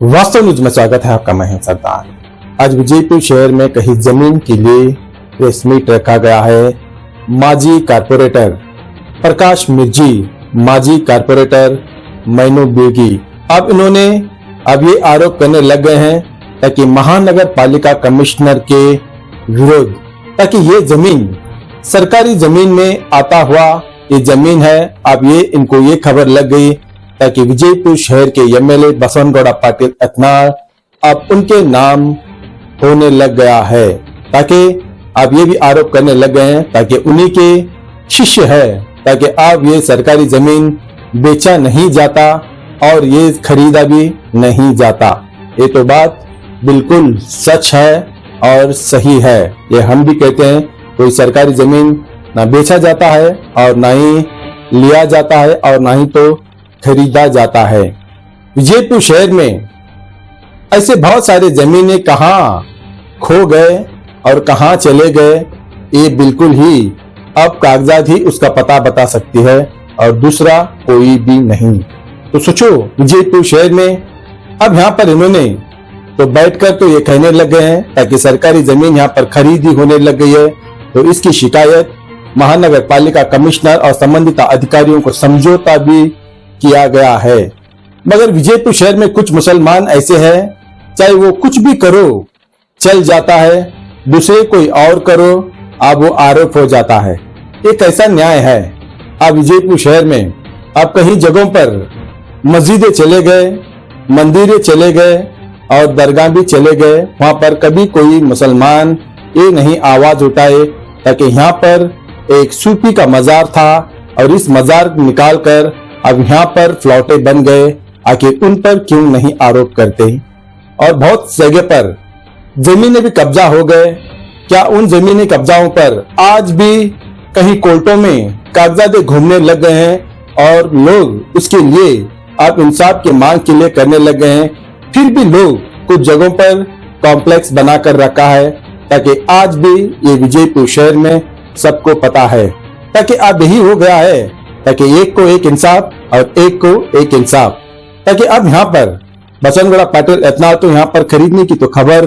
वास्तव न्यूज में स्वागत है आपका। मैं हूं सरदार। आज विजयपुर शहर में कहीं जमीन के लिए प्रेस मीट रखा गया है। माजी कारपोरेटर प्रकाश मिर्जी, माजी कारपोरेटर मैनू बेगी, अब इन्होंने ये आरोप करने लग गए हैं ताकि महानगर पालिका कमिश्नर के विरोध, ताकि ये जमीन सरकारी जमीन में आता हुआ ये जमीन है। अब ये इनको ये खबर लग गई ताकि विजयपुर शहर के एमएलए बसवनगौड़ा पाटिल एथनाल अब उनके नाम होने लग गया है, ताकि अब ये भी आरोप करने लग गए हैं ताकि उन्हीं के शिष्य है, ताकि अब ये सरकारी जमीन बेचा नहीं जाता और ये खरीदा भी नहीं जाता। ये तो बात बिल्कुल सच है और सही है। ये हम भी कहते हैं कोई सरकारी जमीन ना बेचा जाता है और ना ही लिया जाता है और ना ही तो खरीदा जाता है। विजयपुर शहर में ऐसे बहुत सारे जमीनें कहां खो गए और कहां चले गए, ये बिल्कुल ही अब कागजात ही उसका पता बता सकती है और दूसरा कोई भी नहीं। तो सोचो, विजयपुर शहर में अब यहाँ पर इन्होंने तो बैठकर तो ये कहने लग गए हैं ताकि सरकारी जमीन यहाँ पर खरीदी होने लग गई है, तो इसकी शिकायत महानगर पालिका कमिश्नर और संबंधित अधिकारियों को समझौता भी किया गया है। मगर विजयपुर शहर में कुछ मुसलमान ऐसे हैं, चाहे वो कुछ भी करो चल जाता है, दूसरे कोई और करो अब वो आरोप हो जाता है। ये कैसा न्याय है? अब विजयपुर शहर में अब कहीं जगहों पर मस्जिदें चले गए, मंदिरें चले गए और दरगाह भी चले गए, वहां पर कभी कोई मुसलमान ये नहीं आवाज उठाए ताकि यहाँ पर एक सूफी का मजार था और इस मजार निकाल कर अब यहाँ पर फ्लौटे बन गए, आखिर उन पर क्यों नहीं आरोप करते? और बहुत जगह पर जमीनें भी कब्जा हो गए, क्या उन जमीनी कब्जाओं पर आज भी कहीं कोर्टों में कागजात घूमने लग गए हैं और लोग उसके लिए अब इंसाफ की मांग के लिए करने लग गए हैं। फिर भी लोग कुछ जगहों पर कॉम्प्लेक्स बनाकर रखा है ताकि आज भी ये विजयपुर शहर में सबको पता है, ताकि अब यही हो गया है ताकि एक को एक इंसाफ और एक को एक इंसाफ, ताकि अब यहाँ पर बसवनगौड़ा पाटिल एथनाल तो यहाँ पर खरीदने की तो खबर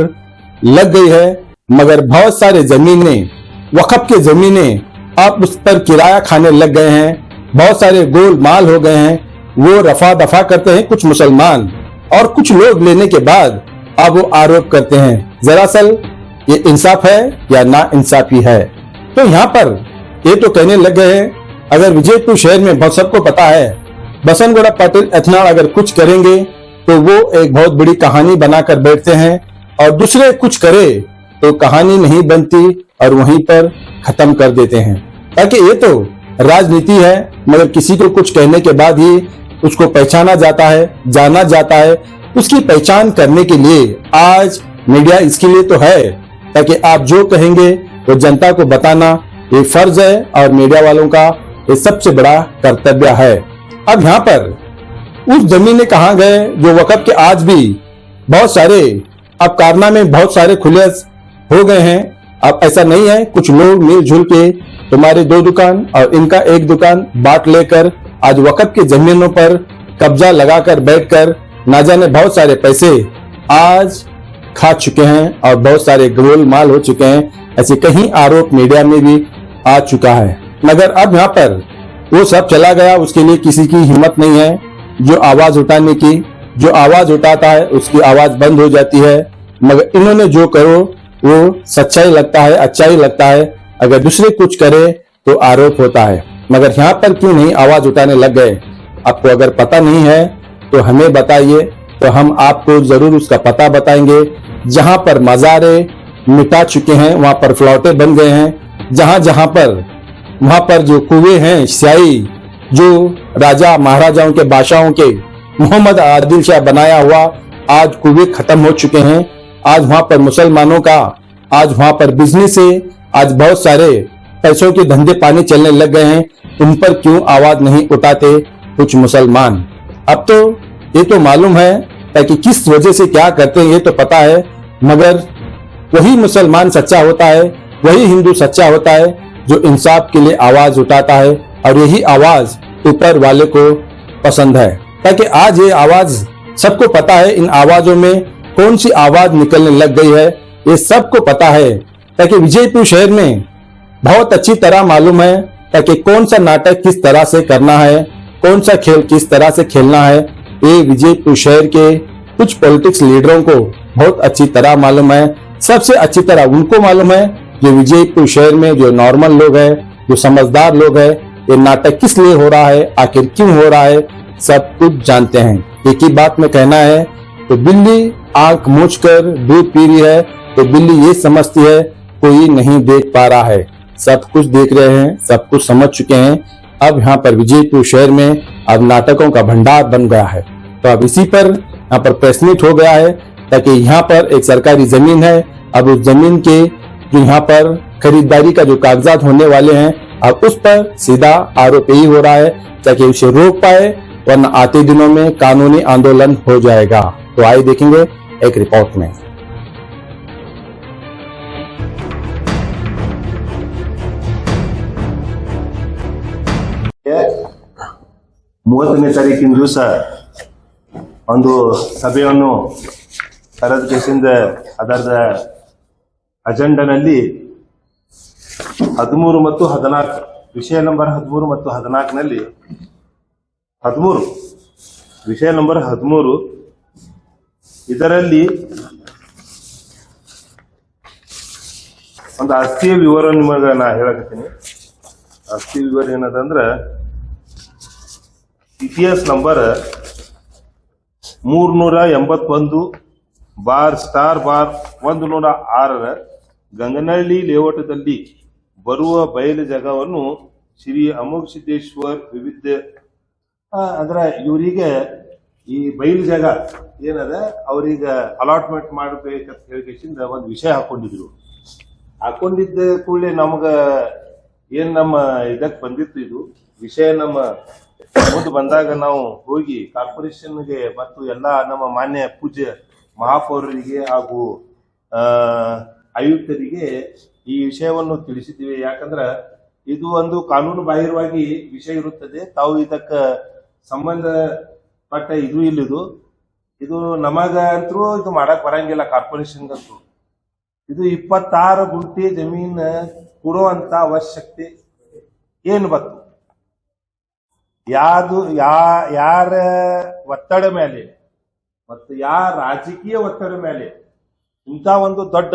लग गई है, मगर बहुत सारे जमीनें वक्फ के जमीनें अब उस पर किराया खाने लग गए हैं। बहुत सारे गोलमाल हो गए हैं, वो रफा दफा करते हैं कुछ मुसलमान और कुछ लोग लेने के बाद अब वो आरोप करते हैं। दरअसल ये इंसाफ है या ना इंसाफी है? तो यहाँ पर ये तो कहने लग गए हैं अगर विजयपुर शहर में बहुत सबको पता है बसवनगौड़ा पाटिल एथनाल अगर कुछ करेंगे तो वो एक बहुत बड़ी कहानी बनाकर बैठते हैं और दूसरे कुछ करे तो कहानी नहीं बनती और वहीं पर खत्म कर देते हैं, ताकि ये तो राजनीति है। मगर किसी को कुछ कहने के बाद ही उसको पहचाना जाता है, जाना जाता है। उसकी पहचान करने के लिए आज मीडिया इसके लिए तो है ताकि आप जो कहेंगे वो जनता को बताना ये फर्ज है और मीडिया वालों का ये सबसे बड़ा कर्तव्य है। अब यहाँ पर उस जमीनें कहाँ गए जो वक़्त के आज भी बहुत सारे अब कारनामे बहुत सारे खुले हो गए हैं। अब ऐसा नहीं है, कुछ लोग मिलजुल के तुम्हारे 2 दुकान और इनका 1 दुकान बांट लेकर आज वक़्त के जमीनों पर कब्जा लगाकर बैठकर ना जाने बहुत सारे पैसे आज खा चुके हैं और बहुत सारे गोलमाल हो चुके हैं। ऐसे कहीं आरोप मीडिया में भी आ चुका है, मगर अब यहाँ पर वो सब चला गया। उसके लिए किसी की हिम्मत नहीं है जो आवाज उठाने की, जो आवाज उठाता है उसकी आवाज बंद हो जाती है। मगर इन्होंने जो करो वो सच्चाई लगता है, अच्छा ही लगता है, अगर दूसरे कुछ करे तो आरोप होता है। मगर यहाँ पर क्यों नहीं आवाज उठाने लग गए? आपको अगर पता नहीं है तो हमें बताइए, तो हम आपको जरूर उसका पता बताएंगे। जहां पर मजारे मिटा चुके हैं वहां पर फ्लौटे बन गए हैं, जहां जहां पर वहां पर जो कुएं हैं स्याही जो राजा महाराजाओं के बादशाहों के मोहम्मद आदिल शाह बनाया हुआ आज कुएं खत्म हो चुके हैं। आज वहां पर मुसलमानों का आज वहां पर बिजनेस है, आज बहुत सारे पैसों के धंधे पानी चलने लग गए हैं। उन पर क्यों आवाज नहीं उठाते कुछ मुसलमान? अब तो ये तो मालूम है ताकि किस वजह से क्या करते हैं ये तो पता है, मगर वही मुसलमान सच्चा होता है, वही हिंदू सच्चा होता है जो इंसाफ के लिए आवाज उठाता है और यही आवाज ऊपर वाले को पसंद है, ताकि आज ये आवाज सबको पता है इन आवाजों में कौन सी आवाज निकलने लग गई है, ये सबको पता है। ताकि विजयपुर शहर में बहुत अच्छी तरह मालूम है ताकि कौन सा नाटक किस तरह से करना है, कौन सा खेल किस तरह से खेलना है, ये विजयपुर शहर के कुछ पॉलिटिक्स लीडरों को बहुत अच्छी तरह मालूम है। सबसे अच्छी तरह उनको मालूम है जो विजयपुर शहर में जो नॉर्मल लोग हैं, जो समझदार लोग हैं, ये नाटक किस लिए हो रहा है, आखिर क्यों हो रहा है, सब कुछ जानते हैं। एक ही बात में कहना है, तो बिल्ली आंख मूछ कर दूध पी रही है तो बिल्ली ये समझती है कोई नहीं देख पा रहा है। सब कुछ देख रहे हैं, सब कुछ समझ चुके हैं। अब यहाँ पर विजयपुर शहर में अब नाटकों का भंडार बन गया है। तो अब इसी पर यहाँ पर प्रेस मीट हो गया है ताकि यहाँ पर एक सरकारी जमीन है, अब उस जमीन के जो यहाँ पर खरीदारी का जो कागजात होने वाले हैं, अब उस पर सीधा आरोप यही हो रहा है ताकि उसे रोक पाए, वरना आते दिनों में कानूनी आंदोलन हो जाएगा। तो आइए देखेंगे एक रिपोर्ट में। ಮೂವತ್ತನೇ ತಾರೀಕಿನ ದಿವಸ ಒಂದು ಸಭೆಯನ್ನು ಕರೆದ ಅದರ ಅಜೆಂಡಾನಲ್ಲಿ 13 ಮತ್ತು 14 ವಿಷಯ ನಂಬರ್ 13 ಮತ್ತು 14ನಲ್ಲಿ 13 ವಿಷಯ ನಂಬರ್ 13 ಇದರಲ್ಲಿ ಒಂದು ಆಸ್ತಿಯ ವಿವರ ನಿಮಗೆ ನಾ ಹೇಳಕತ್ತೀನಿ। ಆಸ್ತಿ ವಿವರ ಏನದಂದ್ರೆ ಇತಿಹಾಸ ನಂಬರ್ 381/*106 ಗಂಗನಹಳ್ಳಿ ಲೇಔಟದಲ್ಲಿ ಬರುವ ಬಯಲು ಜಾಗವನ್ನು ಶ್ರೀ ಅಮೋಘ ಸಿದ್ದೇಶ್ವರ್ ವಿವಿಧ ಅಂದ್ರೆ ಇವರಿಗೆ ಈ ಬಯಲು ಜಾಗ ಏನದ ಅವ್ರೀಗ ಅಲಾಟ್ಮೆಂಟ್ ಮಾಡ್ಬೇಕಂತ ಹೇಳಿಕೆಸಿಂದ ಒಂದು ವಿಷಯ ಹಾಕೊಂಡಿದ್ದ ಕೂಡಲೇ ನಮಗ ಏನ್ ನಮ್ಮ ಇದಕ್ ಬಂದಿತ್ತು, ಇದು ವಿಷಯ ನಮ್ಮ ಮುಂದೆ ಬಂದಾಗ ನಾವು ಹೋಗಿ ಕಾರ್ಪೊರೇಷನ್ಗೆ ಮತ್ತು ಎಲ್ಲಾ ನಮ್ಮ ಮಾನ್ಯ ಪೂಜ್ಯ ಮಹಾಪೌರರಿಗೆ ಹಾಗೂ ಆಯುಕ್ತರಿಗೆ ಈ ವಿಷಯವನ್ನು ತಿಳಿಸಿದ್ದೀವಿ। ಯಾಕಂದ್ರ ಇದು ಒಂದು ಕಾನೂನು ಬಾಹಿರವಾಗಿ ವಿಷಯ ಇರುತ್ತದೆ, ತಾವು ಇದಕ್ಕ ಸಂಬಂಧಪಟ್ಟ ಇದು ಇಲ್ಲಿದು ಇದು ನಮಗ ಅಂತೂ ಇದು ಮಾಡಕ್ ಬರಂಗಿಲ್ಲ। ಕಾರ್ಪೊರೇಷನ್ಗಂತೂ ಇದು 26 ಗುಂಟೆ ಜಮೀನ್ ಕೊಡುವಂತ ಅವಶ್ಯಕತೆ ಏನು ಬತ್ತು, ಯಾರ ಒತ್ತಡ ಮೇಲೆ ಮತ್ತು ಯಾರ ರಾಜಕೀಯ ಒತ್ತಡ ಮೇಲೆ ಇಂಥ ಒಂದು ದೊಡ್ಡ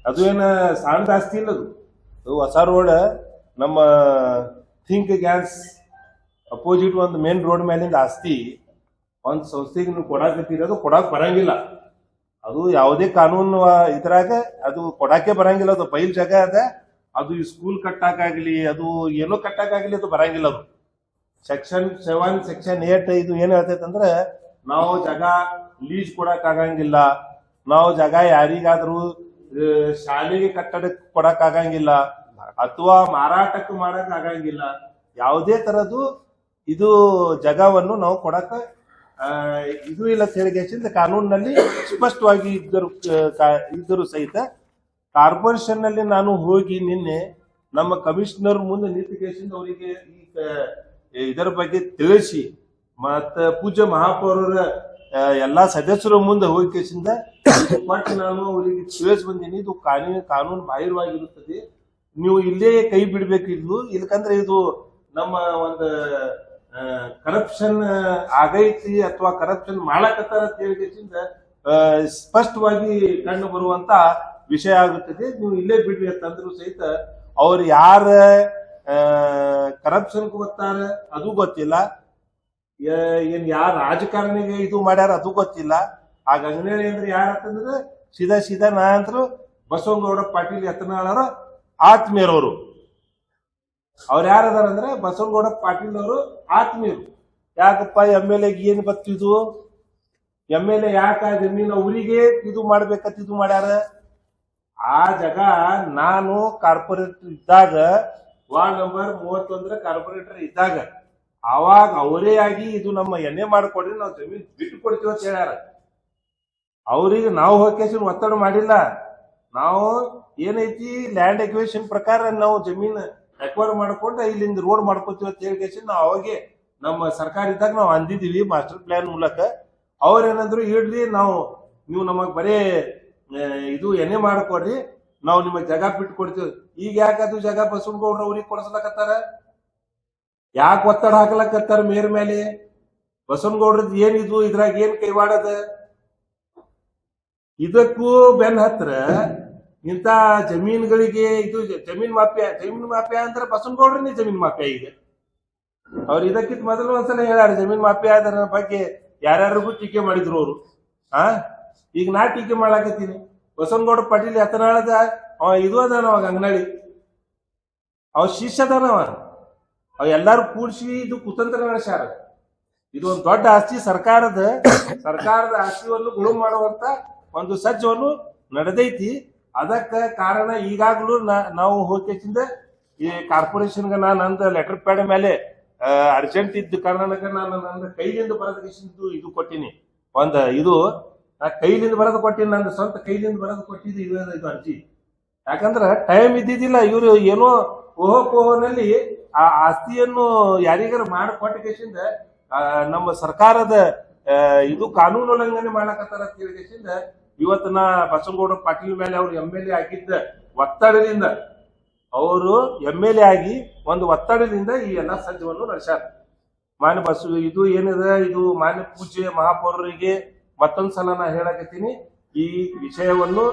ಅದು ಏನ ಸಣ್ಣ ಆಸ್ತಿ ಇಲ್ಲದು, ಹೊಸ ರೋಡ್ ನಮ್ಮ ಥಿಂಕ್ ಗ್ಯಾಸ್ ಅಪೋಸಿಟ್ ಒಂದು ಮೇನ್ ರೋಡ್ ಮೇಲಿಂದ ಆಸ್ತಿ ಒಂದ್ ಸಂಸ್ಥೆಗೆ ನೀವು ಕೊಡಾಕತ್ತೀರದು ಕೊಡಾಕ್ ಬರಂಗಿಲ್ಲ। ಅದು ಯಾವುದೇ ಕಾನೂನು ಇದ್ರಾಗ ಅದು ಕೊಡಾಕೆ ಬರಂಗಿಲ್ಲ। ಅದು ಬಯಲ್ ಜಾಗ ಅದ, ಅದು ಸ್ಕೂಲ್ ಕಟ್ಟಾಕಾಗ್ಲಿ ಅದು ಏನೋ ಕಟ್ಟಾಕಾಗ್ಲಿ ಅದು ಬರಂಗಿಲ್ಲ। ಅದು ಸೆಕ್ಷನ್ 7 ಸೆಕ್ಷನ್ 8 ಇದು ಏನ್ ಹೇಳ್ತೈತೆ ಅಂದ್ರೆ ನಾವು ಜಾಗ ಲೀಸ್ ಕೊಡಕ್ ಆಗಂಗಿಲ್ಲ, ನಾವು ಜಾಗ ಯಾರಿಗಾದ್ರೂ ಶಾಲೆಗೆ ಕಟ್ಟಡಕ್ಕೆ ಕೊಡಕ್ ಆಗಂಗಿಲ್ಲ, ಅಥವಾ ಮಾರಾಟಕ್ಕೆ ಮಾಡಕ್ ಆಗಂಗಿಲ್ಲ। ಯಾವುದೇ ತರದ್ದು ಇದು ಜಾಗವನ್ನು ನಾವು ಕೊಡಕ ಇದು ಇಲ್ಲ ಹೇಳಿಕೆಸಿಂದ ಕಾನೂನಿನಲ್ಲಿ ಸ್ಪಷ್ಟವಾಗಿ ಇದ್ದರೂ ಸಹಿತ ಕಾರ್ಪೊರೇಷನ್ ನಲ್ಲಿ ನಾನು ಹೋಗಿ ನಿನ್ನೆ ನಮ್ಮ ಕಮಿಷನರ್ ಮುಂದೆ ನಿಂತಿಕೆಸಿಂದ ಅವರಿಗೆ ಇದರ ಬಗ್ಗೆ ತಿಳಿಸಿ ಮತ್ತ ಪೂಜ್ಯ ಮಹಾಪೌರರ ಎಲ್ಲಾ ಸದಸ್ಯರ ಮುಂದೆ ಹೋಗಿಕೆಸಿಂದ ನಾನು ಅವರಿಗೆ ತಿಳಿಸಿ ಬಂದೀನಿ, ಇದು ಕಾನೂನು ಬಾಹಿರವಾಗಿರುತ್ತದೆ, ನೀವು ಇಲ್ಲೇ ಕೈ ಬಿಡ್ಬೇಕಿದ್ಲು, ಇಲ್ಕಂದ್ರೆ ಇದು ನಮ್ಮ ಒಂದು ಕರಪ್ಷನ್ ಆಗೈತಿ ಅಥವಾ ಕರಪ್ಷನ್ ಮಾಡಕತ್ತಾರ ಅಂತ ಹೇಳಿಕೆಸಿಂದ ಸ್ಪಷ್ಟವಾಗಿ ಕಂಡು ಬರುವಂತ ವಿಷಯ ಆಗುತ್ತದೆ, ನೀವು ಇಲ್ಲೇ ಬಿಡ್ರಿ ಅಂತಂದ್ರು ಸಹಿತ ಅವ್ರು ಯಾರ ಕರಪ್ಷನ್ ಗೊತ್ತಾರ ಅದು ಗೊತ್ತಿಲ್ಲ, ಏನ್ ಯಾರ ರಾಜಕಾರಣಿಗೆ ಇದು ಮಾಡ್ಯಾರ ಅದು ಗೊತ್ತಿಲ್ಲ। ಆ ಗಂಗನಹಳ್ಳಿ ಅಂದ್ರೆ ಯಾರಂತಂದ್ರೆ ಸೀದಾ ನಾ ಅಂತರು ಬಸವನಗೌಡ ಪಾಟೀಲ್ ಯತ್ನಾಳರ ಆತ್ಮೀಯರವರು, ಅವ್ರು ಯಾರದಾರ ಅಂದ್ರೆ ಬಸವನಗೌಡ ಪಾಟೀಲ್ ಅವರು ಆತ್ಮೀಯರು। ಯಾಕಪ್ಪ MLA ಏನ್ ಬತ್ತಿದು, MLA ಯಾಕ ಜಮೀನು ಅವರಿಗೆ ಇದು ಮಾಡ್ಬೇಕಂತ ಇದು ಮಾಡ್ಯಾರ? ಆ ಜಾಗ ನಾನು ಕಾರ್ಪೊರೇಟರ್ ಇದ್ದಾಗ ವಾರ್ಡ್ ನಂಬರ್ 31 ಕಾರ್ಪೊರೇಟರ್ ಇದ್ದಾಗ ಅವಾಗ ಅವರೇ ಆಗಿ ಇದು ನಮ್ಮ ಎಣ್ಣೆ ಮಾಡಿಕೊಡ್ರಿ ನಾವು ಜಮೀನ್ ಬಿಟ್ಟು ಕೊಡ್ತೀವಿ ಅಂತ ಹೇಳ್ಯಾರ। ಅವ್ರಿಗೆ ನಾವು ಹೋಗಿ ಒತ್ತಡ ಮಾಡಿಲ್ಲ, ನಾವು ಏನೈತಿ ಲ್ಯಾಂಡ್ ಎಕ್ವಿಷನ್ ಪ್ರಕಾರ ನಾವು ಜಮೀನ್ ಎಕ್ವೈರ್ ಮಾಡ್ಕೊಂಡು ಇಲ್ಲಿಂದ ರೋಡ್ ಮಾಡ್ಕೋತೀವಿ ಅಂತ ಹೇಳಿ ನಾವು ಅವಾಗೆ ನಮ್ಮ ಸರ್ಕಾರ ಇದ್ದಾಗ ನಾವು ಅಂದಿದೀವಿ ಮಾಸ್ಟರ್ ಪ್ಲಾನ್ ಮೂಲಕ. ಅವ್ರೇನಂದ್ರು ಇಡ್ರಿ ನೀವು ನಮಗ್ ಬರೇ ಇದು ಎಣ್ಣೆ ಮಾಡ್ಕೊಡ್ರಿ, ನಾವು ನಿಮಗ್ ಜಾಗ ಬಿಟ್ಟು ಕೊಡ್ತೀವಿ. ಈಗ ಯಾಕದು ಜಾಗ ಬಸವನಗೌಡ್ರ ಅವ್ರಿಗೆ ಕೊಡ್ಸ್ಲಕತ್ತಾರ? ಯಾಕೆ ಒತ್ತಡ ಹಾಕ್ಲಕತ್ತಾರ ಮೇರ್ ಮೇಲೆ? ಬಸವನಗೌಡ್ರದ್ ಏನಿದು, ಇದ್ರಾಗ ಏನ್ ಕೈವಾಡದ? ಇದಕ್ಕೂ ಬೆನ್ ಹತ್ರ ಇಂತ ಜಮೀನುಗಳಿಗೆ ಇದು ಜಮೀನ್ ಮಾಫಿಯಾ ಅಂದ್ರೆ ಬಸವನಗೌಡ್ರನೇ ಜಮೀನ್ ಮಾಫಿಯಾ. ಈಗ ಅವ್ರು ಇದಕ್ಕಿಂತ ಮೊದಲು ಒಂದ್ಸಲ ಹೇಳ್ಯಾರ ಜಮೀನ್ ಮಾಫಿಯಾ ಅದರ ಬಗ್ಗೆ ಯಾರ್ಯಾರಿಗೂ ಟೀಕೆ ಮಾಡಿದ್ರು ಅವರು. ಈಗ ನಾ ಟೀಕೆ ಮಾಡಾಕತ್ತೀನಿ. ಬಸವನಗೌಡ ಪಾಟೀಲ್ ಯತ್ನಾಳದ ಇದು ಅದಾನ, ಅವಾಗ ಅಂಗನಳ್ಳಿ ಅವ್ ಶಿಷ್ಯ ಅದಾನವ. ಅವ್ ಎಲ್ಲಾರು ಕೂಡ್ಸಿ ಇದು ಕುತಂತ್ರ ನಡೆಸ್ಯಾರ. ಇದು ಒಂದು ದೊಡ್ಡ ಆಸ್ತಿ, ಸರ್ಕಾರದ ಆಸ್ತಿಯನ್ನು ಗುಳು ಮಾಡುವಂತ ಒಂದು ಸಜ್ಜವನ್ನು ನಡೆದೈತಿ. ಅದಕ್ಕ ಕಾರಣ ಈಗಾಗ್ಲೂ ನಾವು ಹೋಗಿಂದ ಈ ಕಾರ್ಪೊರೇಷನ್ಗೆ ನಂದು ಲೆಟರ್ ಪ್ಯಾಡ್ ಮೇಲೆ ಅರ್ಜೆಂಟ್ ಇದ್ದ ಕಾರಣಕ್ಕೆ ನಾನು ನನ್ನ ಕೈಲಿಂದ ಬರೆದು ಇದು ಕೊಟ್ಟಿನಿ. ಇದು ಕೈಲಿಂದ ಬರೆದು ಕೊಟ್ಟಿನಿ, ನಂದು ಸ್ವಂತ ಕೈಲಿಂದ ಬರೆದು ಕೊಟ್ಟಿದ್ದು ಇದು ಅರ್ಜಿ. ಯಾಕಂದ್ರ ಟೈಮ್ ಇದ್ದಿದ್ದಿಲ್ಲ. ಇವರು ಏನೋ ಓಹೋನಲ್ಲಿ ಆ ಆಸ್ತಿಯನ್ನು ಯಾರಿಗಾರ ಮಾಡಿಕೊಟ್ಟಿಗೆಸಿಂದ ನಮ್ಮ ಸರ್ಕಾರದ ಇದು ಕಾನೂನು ಉಲ್ಲಂಘನೆ ಮಾಡ್ಲಕತ್ತಾರ ಅಂತ ಹೇಳಿಗೆಸಿಂದ ಇವತ್ತು ನಾ ಬಸವನಗೌಡ ಪಾಟೀಲ್ ಮೇಲೆ ಅವ್ರು MLA ಆಗಿದ್ದ ಒತ್ತಡದಿಂದ, ಅವರು MLA ಆಗಿ ಒಂದು ಒತ್ತಡದಿಂದ ಈ ಎಲ್ಲಾ ಸಜ್ಜವನ್ನು ನಡೆಸ್ಯಾರ. ಮಾನ್ಯ ಇದು ಏನಿದೆ, ಇದು ಮಾನ್ಯ ಪೂಜ್ಯ ಮಹಾಪೌರರಿಗೆ ಮತ್ತೊಂದ್ಸಲ ನಾ ಹೇಳಕತ್ತೀನಿ, ಈ ವಿಷಯವನ್ನು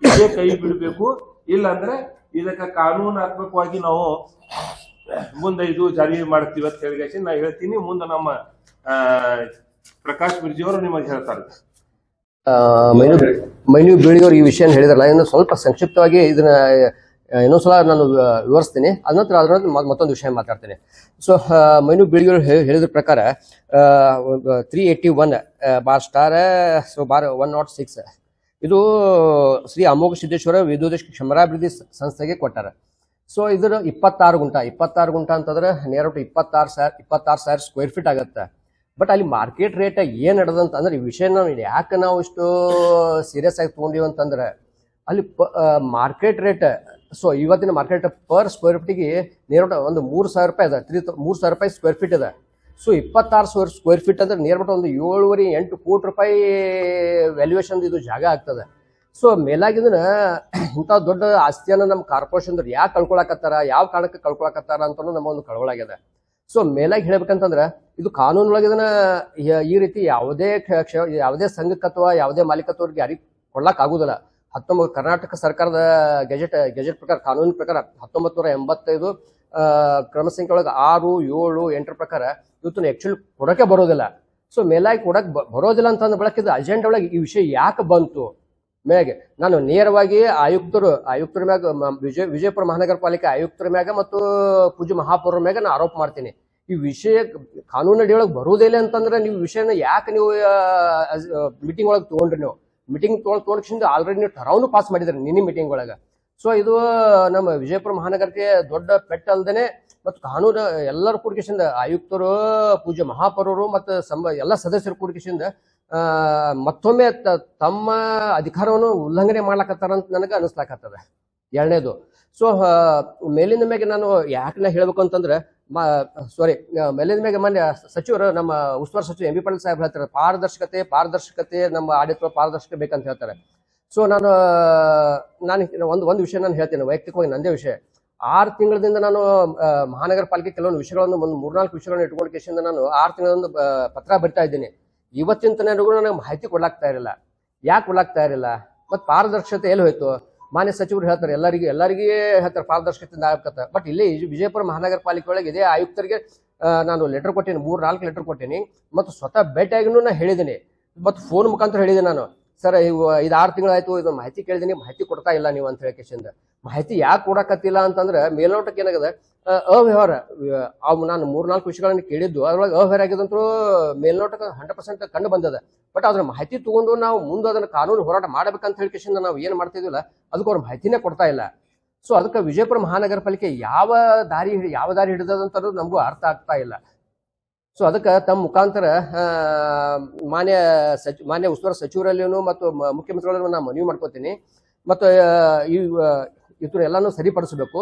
ಇದೇ ಕೈ ಬಿಡಬೇಕು. ಇಲ್ಲಾಂದ್ರೆ ಇದಕ್ಕೆ ಕಾನೂನಾತ್ಮಕವಾಗಿ ನಾವು ಮುಂದೆ ಇದು ಜಾರಿ ಮಾಡ್ತೀವಿ ಅಂತ ಹೇಳಿ ನಾ ಹೇಳ್ತೀನಿ. ಮುಂದೆ ನಮ್ಮ ಪ್ರಕಾಶ್ ಮಿರ್ಜಿ ಅವರು ನಿಮಗೆ ಹೇಳ್ತಾರೆ. ಮೈನು ಬೀಳಿಯವರು ಈ ವಿಷಯ ಹೇಳಿದ್ರಲ್ಲ, ಇನ್ನು ಸ್ವಲ್ಪ ಸಂಕ್ಷಿಪ್ತವಾಗಿ ಇದನ್ನ ಇನ್ನೊಂದ್ಸಲ ನಾನು ವಿವರಿಸ್ತೀನಿ. ಅದ ನಂತರ ಮತ್ತೊಂದು ವಿಷಯ ಮಾತಾಡ್ತೀನಿ. ಸೊ ಮೈನು ಬೀಳಿಯವರು ಹೇಳಿದ್ರ ಪ್ರಕಾರ 381 ಬಾರ್ 106 ಇದು ಶ್ರೀ ಅಮೋಘ ಸಿದ್ದೇಶ್ವರ ವಿದ್ಯುತ್ ಕ್ಷಮರಾಭಿವೃದ್ಧಿ ಸಂಸ್ಥೆಗೆ ಕೊಟ್ಟಾರ. ಸೊ ಇದರ 26 ಗುಂಟ ಅಂತಂದ್ರೆ ನಿಯರ್ ಟು 26,000 ಸ್ಕ್ವೇರ್ ಫೀಟ್ ಆಗತ್ತೆ. ಬಟ್ ಅಲ್ಲಿ ಮಾರ್ಕೆಟ್ ರೇಟ್ ಏನ್ ನಡೆದಂತ ಅಂದ್ರೆ, ಈ ವಿಷಯ ಯಾಕೆ ನಾವು ಇಷ್ಟು ಸೀರಿಯಸ್ ಆಗಿ ತಗೊಂಡಿವಿ ಅಂತಂದ್ರೆ, ಅಲ್ಲಿ ಮಾರ್ಕೆಟ್ ರೇಟ್, ಸೊ ಇವತ್ತಿನ ಮಾರ್ಕೆಟ್ ಪರ್ ಸ್ಕ್ವೇರ್ ಫೀಟ್ಗೆ ನಿಯರ್ ಒಂದು 3,000 ರೂಪಾಯಿ ಇದೆ. 3,000 ರೂಪಾಯಿ ಸ್ಕ್ವೇರ್ ಫೀಟ್ ಇದೆ. ಸೊ 26 ಸ್ಕ್ವೇರ್ ಫೀಟ್ ಅಂದ್ರೆ ನಿಯರ್ ಬಟ್ ಒಂದು 7.8 ಕೋಟಿ ರೂಪಾಯಿ ವ್ಯಾಲ್ಯೂಯೇಷನ್ ಇದು ಜಾಗ ಆಗ್ತದೆ. ಸೊ ಮೇಲಾಗಿದನ್ನ ಇಂಥ ದೊಡ್ಡ ಆಸ್ತಿಯನ್ನ ನಮ್ಮ ಕಾರ್ಪೊರೇಷನ್ ಯಾಕೆ ಕಳ್ಕೊಳಕತ್ತಾರ, ಯಾವ ಕಾರಣಕ್ಕೆ ಕಳ್ಕೊಳಕತ್ತಾರ ಅಂತ ನಮ್ಮ ಒಂದು ಕಳವಳಾಗಿದೆ. ಸೊ ಮೇಲಾಗಿ ಹೇಳ್ಬೇಕಂತಂದ್ರೆ, ಇದು ಕಾನೂನೊಳಗೆ ಇದನ್ನ ಈ ರೀತಿ ಯಾವುದೇ ಸಂಘಕ್ಕೆ ಅಥವಾ ಯಾವುದೇ ಮಾಲೀಕತ್ವರಿಗೆ ಯಾರಿಗೆ ಕೊಡ್ಲಾಕ್ ಆಗುದಿಲ್ಲ. ಕರ್ನಾಟಕ ಸರ್ಕಾರದ ಗೆಜೆಟ್ ಪ್ರಕಾರ, ಕಾನೂನಿನ ಪ್ರಕಾರ 1985 ಕ್ರಮ ಸಂಖ್ಯೆ ಒಳಗೆ 6, 7, 8 ಪ್ರಕಾರ ಇವತ್ತು ಆಕ್ಚುಲಿ ಕೊಡಕ್ಕೆ ಬರೋದಿಲ್ಲ. ಸೊ ಮೇಲಾಗಿ ಕೊಡಕ್ ಬರೋದಿಲ್ಲ ಅಂತಂದ ಬಳಕಿದ ಅಜೆಂಡಾ ಒಳಗೆ ಈ ವಿಷಯ ಯಾಕೆ ಬಂತು ಮ್ಯಾಗೆ ನಾನು ನೇರವಾಗಿ ಆಯುಕ್ತರ ಮ್ಯಾಗ ವಿಜಯಪುರ ಮಹಾನಗರ ಪಾಲಿಕೆ ಆಯುಕ್ತರ ಮ್ಯಾಗ ಮತ್ತು ಪೂಜ್ಯ ಮಹಾಪೌರ ಮ್ಯಾಗ ನಾನು ಆರೋಪ ಮಾಡ್ತೀನಿ. ಈ ವಿಷಯ ಕಾನೂನು ಅಡಿಯೊಳಗೆ ಬರುವುದಿಲ್ಲ ಅಂತಂದ್ರೆ ನೀವು ವಿಷಯನ ಯಾಕೆ ನೀವು ಮೀಟಿಂಗ್ ಒಳಗೆ ತಗೊಂಡ್ರಿ? ನೀವು ಮೀಟಿಂಗ್ ತಗೊಂಡ್ ಆಲ್ರೆಡಿ ನೀವು ಠರಾವನು ಪಾಸ್ ಮಾಡಿದ್ರಿ ನಿನ್ನೆ ಮೀಟಿಂಗ್ ಒಳಗೆ. ಸೊ ಇದು ನಮ್ಮ ವಿಜಯಪುರ ಮಹಾನಗರಕ್ಕೆ ದೊಡ್ಡ ಪೆಟ್ಟ ಅಲ್ದೇನೆ, ಮತ್ತು ಕಾನೂನು ಎಲ್ಲರೂ ಕೂಡಿಕೆಸಿಂದ ಆಯುಕ್ತರು, ಪೂಜ್ಯ ಮಹಾಪೌರರು ಮತ್ತು ಎಲ್ಲ ಸದಸ್ಯರು ಕೂಡಿಕೆಸಿಂದ ಮತ್ತೊಮ್ಮೆ ತಮ್ಮ ಅಧಿಕಾರವನ್ನು ಉಲ್ಲಂಘನೆ ಮಾಡ್ಲಾಕತ್ತಾರ ಅಂತ ನನಗೆ ಅನಿಸ್ಲಾಕತ್ತದ. ಎರಡನೇದು, ಸೊ ಮೇಲಿನ ಮ್ಯಾಗೆ ನಾನು ಯಾಕೆ ಹೇಳ್ಬೇಕು ಅಂತಂದ್ರೆ, ಮೇಲಿನ ಮ್ಯಾಗೆ ಮಾನ್ಯ ಸಚಿವರು, ನಮ್ಮ ಉಸ್ತುವಾರಿ ಸಚಿವ MB ಪಾಟೀಲ್ ಸಾಹೇಬ್ ಹೇಳ್ತಾರೆ, ಪಾರದರ್ಶಕತೆ ನಮ್ಮ ಆಡಳಿತ ಪಾರದರ್ಶಕತೆ ಬೇಕಂತ ಹೇಳ್ತಾರೆ. ಸೊ ನಾನು ಒಂದು ವಿಷಯ ನಾನು ಹೇಳ್ತೇನೆ, ವೈಯಕ್ತಿಕವಾಗಿ ನಂದೇ ವಿಷಯ. 6 ತಿಂಗಳಿಂದ ನಾನು ಮಹಾನಗರ ಪಾಲಿಕೆ ಕೆಲವೊಂದು ವಿಷಯಗಳನ್ನು, ಒಂದು 3-4 ವಿಷಯಗಳನ್ನು ಇಟ್ಕೊಂಡು ಕೇಸಿಂದ ನಾನು 6 ತಿಂಗಳಿಂದ ಪತ್ರ ಬರಿತಾ ಇದ್ದೀನಿ. ಇವತ್ತಿನ ತನಗೂ ನನಗೆ ಮಾಹಿತಿ ಕೊಡ್ಲಾಗ್ತಾ ಇರಲಿಲ್ಲ. ಯಾಕೆ ಕೊಡ್ಲಾಗ್ತಾ ಇರಲಿಲ್ಲ? ಮತ್ತು ಪಾರದರ್ಶಕತೆ ಎಲ್ಲಿ ಹೋಯ್ತು? ಮಾನ್ಯ ಸಚಿವರು ಹೇಳ್ತಾರೆ, ಎಲ್ಲರಿಗೆ ಹೇಳ್ತಾರೆ ಪಾರದರ್ಶಕತೆಯಿಂದ ಆಗತ್ತ. ಬಟ್ ಇಲ್ಲಿ ವಿಜಯಪುರ ಮಹಾನಗರ ಪಾಲಿಕೆ ಒಳಗೆ ಇದೇ ಆಯುಕ್ತರಿಗೆ ನಾನು ಲೆಟರ್ ಕೊಟ್ಟೀನಿ, 3-4 ಲೆಟರ್ ಕೊಟ್ಟೀನಿ. ಮತ್ತು ಸ್ವತಃ ಭೇಟಿಯಾಗಿನೂ ನಾನು ಹೇಳಿದ್ದೀನಿ, ಮತ್ತು ಫೋನ್ ಮುಖಾಂತರ ಹೇಳಿದ್ದೀನಿ ನಾನು, ಸರ್ ಇದು 6 ತಿಂಗಳಾಯ್ತು, ಇದು ಮಾಹಿತಿ ಕೇಳಿದೀನಿ, ಮಾಹಿತಿ ಕೊಡ್ತಾ ಇಲ್ಲ ನೀವು ಅಂತ ಹೇಳಿಕೆಸಿಂದ. ಮಾಹಿತಿ ಯಾಕೆ ಕೊಡಕತ್ತಿಲ್ಲ ಅಂತಂದ್ರೆ, ಮೇಲ್ನೋಟಕ್ಕೆ ಏನಾಗಿದೆ, ಅವ್ಯವಹಾರ. ನಾನು 3-4 ವಿಷಯಗಳನ್ನು ಕೇಳಿದ್ದು, ಅದ್ರೊಳಗೆ ಅವ್ಯವಹಾರ ಆಗಿದಂತೂ ಮೇಲ್ನೋಟಕ್ಕೆ 100% ಕಂಡು ಬಂದದ. ಬಟ್ ಅದ್ರ ಮಾಹಿತಿ ತಗೊಂಡು ನಾವು ಮುಂದೆ ಅದನ್ನ ಕಾನೂನು ಹೋರಾಟ ಮಾಡಬೇಕಂತ ಹೇಳಿಕೆಸಿಂದ ನಾವು ಏನ್ ಮಾಡ್ತಿದ್ವಿಲ್ಲ, ಅದಕ್ಕೆ ಅವ್ರ ಮಾಹಿತಿನೇ ಕೊಡ್ತಾ ಇಲ್ಲ. ಸೊ ಅದಕ್ಕೆ ವಿಜಯಪುರ ಮಹಾನಗರ ಪಾಲಿಕೆ ಯಾವ ದಾರಿ ಹಿಡಿದಂತ ನಮಗೂ ಅರ್ಥ ಆಗ್ತಾ ಇಲ್ಲ. ಸೊ ಅದಕ್ಕೆ ತಮ್ಮ ಮುಖಾಂತರ ಮಾನ್ಯ ಉಸ್ತುವಾರಿ ಸಚಿವರಲ್ಲಿಯೂ ಮತ್ತು ಮುಖ್ಯಮಂತ್ರಿಗಳಲ್ಲೂ ನಾನು ಮನವಿ ಮಾಡ್ಕೋತೀನಿ. ಮತ್ತು ಇದನ್ನೆಲ್ಲಾನು ಸರಿಪಡಿಸಬೇಕು.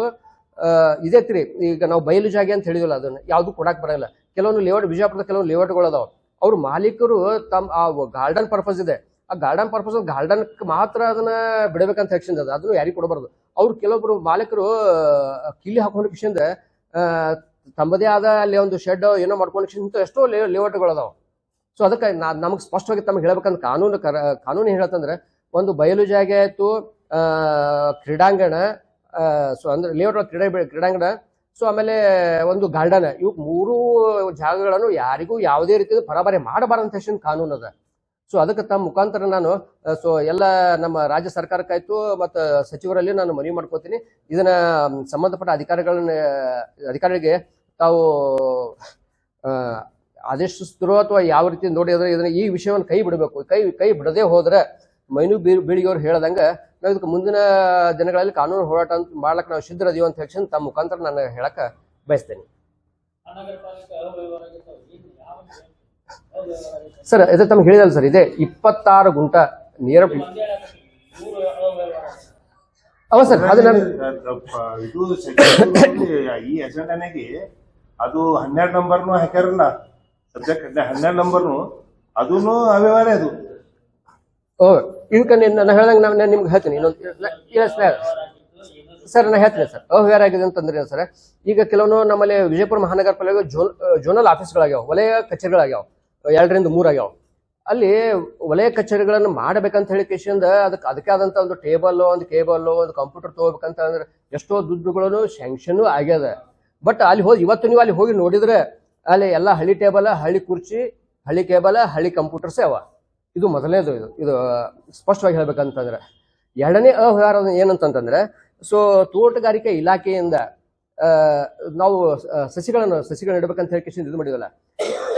ಇದೇ ತಿರಿ ಈಗ ನಾವು ಬಯಲು ಜಾಗ ಅಂತ ಹೇಳಿದ್ವಲ್ಲ ಅದನ್ನ ಯಾವ್ದು ಕೊಡಕ್ ಬರಲ್ಲ. ಕೆಲವೊಂದು ಲೇಔಟ್ ವಿಜಯಪುರದ ಕೆಲವೊಂದು ಲೇಔಟ್ಗಳು ಅದಾವ, ಅವ್ರ ಮಾಲೀಕರು ತಮ್ಮ ಆ ಗಾರ್ಡನ್ ಪರ್ಪಸ್ ಇದೆ, ಆ ಗಾರ್ಡನ್ ಪರ್ಪಸ್ ಗಾರ್ಡನ್ ಮಾತ್ರ ಅದನ್ನ ಬಿಡಬೇಕಂತ ಸೆಕ್ಷನ್ ಅದ, ಅದನ್ನು ಯಾರಿಗೂ ಕೊಡಬಾರ್ದು. ಅವ್ರು ಕೆಲವೊಬ್ರು ಮಾಲೀಕರು ಕಿಲ್ಲಿ ಹಾಕೊಂಡು ಕಿಶಿಂದ ತಮ್ಮದೇ ಆದ ಅಲ್ಲಿ ಒಂದು ಶೆಡ್ ಏನೋ ಮಾಡ್ಕೊಂಡು ಕಿಶಿಂದ ಎಷ್ಟೋ ಲೇಔಟ್ಗಳು ಅದಾವ. ಸೊ ಅದಕ್ಕೆ ನಮಗೆ ಸ್ಪಷ್ಟವಾಗಿ ತಮಗೆ ಹೇಳ್ಬೇಕಂತ ಕಾನೂನು ಹೇಳತ್ತಂದ್ರೆ ಒಂದು ಬಯಲು ಜಾಗ ಆಯ್ತು, ಕ್ರೀಡಾಂಗಣ, ಸೊ ಅಂದ್ರೆ ಲೇಔಟ್ ಕ್ರೀಡಾಂಗಣ, ಸೊ ಆಮೇಲೆ ಒಂದು ಗಾರ್ಡನ್, ಇವು ಮೂರು ಜಾಗಗಳನ್ನು ಯಾರಿಗೂ ಯಾವುದೇ ರೀತಿಯ ಪರಬಾರೆ ಮಾಡಬಾರಂತ ಕಾನೂನು ಅದ. ಸೊ ಅದಕ್ಕೆ ತಮ್ಮ ಮುಖಾಂತರ ನಾನು ಸೊ ಎಲ್ಲ ನಮ್ಮ ರಾಜ್ಯ ಸರ್ಕಾರಕ್ಕಾಯ್ತು ಮತ್ತು ಸಚಿವರಲ್ಲಿ ನಾನು ಮನವಿ ಮಾಡ್ಕೋತೀನಿ. ಇದನ್ನ ಸಂಬಂಧಪಟ್ಟ ಅಧಿಕಾರಿಗಳಿಗೆ ತಾವು ಆದೇಶಿಸಿದ್ರು ಅಥವಾ ಯಾವ ರೀತಿ ನೋಡಿದ್ರೆ ಇದನ್ನ ಈ ವಿಷಯವನ್ನು ಕೈ ಬಿಡಬೇಕು. ಕೈ ಬಿಡದೆ ಹೋದ್ರೆ ಮೈನು ಬೀಳಿಗೆಯವ್ರು ಹೇಳ್ದಂಗ ನಾವು ಇದಕ್ಕೆ ಮುಂದಿನ ದಿನಗಳಲ್ಲಿ ಕಾನೂನು ಹೋರಾಟ ಅಂತ ಮಾಡ್ಲಕ್ಕೆ ನಾವು ಸಿದ್ಧರದೀವಿ ಅಂತ ಹೇಳಿ ತಮ್ಮ ಮುಖಾಂತರ ನಾನು ಹೇಳಕ್ ಬಯಸ್ತೇನೆ. ಸರ್ ಇದು ತಮ್ಗೆ ಹೇಳಿದಲ್ಲ ಸರ್, ಇದೆ 26 ಗುಂಟ ನೇರ ಅವ ಸರ್. ಅದು ಇದು ಈ ಎಜೆಂಡಾನಾಗಿ ಅದು 12 ನಂಬರ್ನು ಹಾಕ್ಯಾರಲ್ಲ, ಸಬ್ಜೆಕ್ಟ್ 12 ನಂಬರ್ನು ಅದೂನು ಅವ್ಯವಹಾರ. ಅದು ಇದಕ್ಕೆ ನಾನು ಹೇಳ್ದಂಗೆ ನಾನು ನಿಮ್ಗೆ ಹೇಳ್ತೀನಿ ಇನ್ನೊಂದು ಸರ್, ನಾನು ಹೇಳ್ತೀನಿ ಸರ್. ಅವ್ಯವಹಾರ ಆಗಿದೆ ಅಂತಂದ್ರೆ ಸರ್, ಈಗ ಕೆಲವೊಂದು ನಮ್ಮಲ್ಲಿ ವಿಜಯಪುರ ಮಹಾನಗರ ಪಾಲಿಕೆ ಜೋನಲ್ ಆಫೀಸ್ಗಳಾಗ್ಯಾವ, ವಲಯ ಕಚೇರಿಗಳಾಗ್ಯಾವ, 2 ರಿಂದ 3 ಆಗ್ಯಾವ. ಅಲ್ಲಿ ವಲಯ ಕಚೇರಿಗಳನ್ನು ಮಾಡಬೇಕಂತ ಹೇಳಿ ಕೇಶಿಂದ ಅದಕ್ಕೆ ಆದಂತ ಒಂದು ಟೇಬಲ್, ಒಂದು ಕೇಬಲ್, ಒಂದು ಕಂಪ್ಯೂಟರ್ ತಗೋಬೇಕಂತ ಅಂದ್ರೆ ಎಷ್ಟೋ ದುಡ್ಡುಗಳನ್ನು ಸ್ಯಾಂಕ್ಷನ್ ಆಗ್ಯದ. ಬಟ್ ಅಲ್ಲಿ ಹೋಗಿ ಇವತ್ತು ನೀವು ಅಲ್ಲಿ ಹೋಗಿ ನೋಡಿದ್ರೆ ಅಲ್ಲಿ ಎಲ್ಲ ಹಳ್ಳಿ ಟೇಬಲ್, ಹಳ್ಳಿ ಕುರ್ಚಿ, ಹಳ್ಳಿ ಕೇಬಲ್, ಹಳ್ಳಿ ಕಂಪ್ಯೂಟರ್ಸೇ ಅವ. ಇದು ಮೊದಲನೇದು. ಇದು ಸ್ಪಷ್ಟವಾಗಿ ಹೇಳ್ಬೇಕಂತಂದ್ರೆ. ಎರಡನೇ ಅವ್ಯವಹಾರ ಏನಂತಂದ್ರೆ, ಸೊ ತೋಟಗಾರಿಕೆ ಇಲಾಖೆಯಿಂದ ನಾವು ಸಸಿಗಳನ್ನ ಇಡಬೇಕಂತ ಹೇಳಿ ಇದು ಮಾಡಿದಲ್ಲ,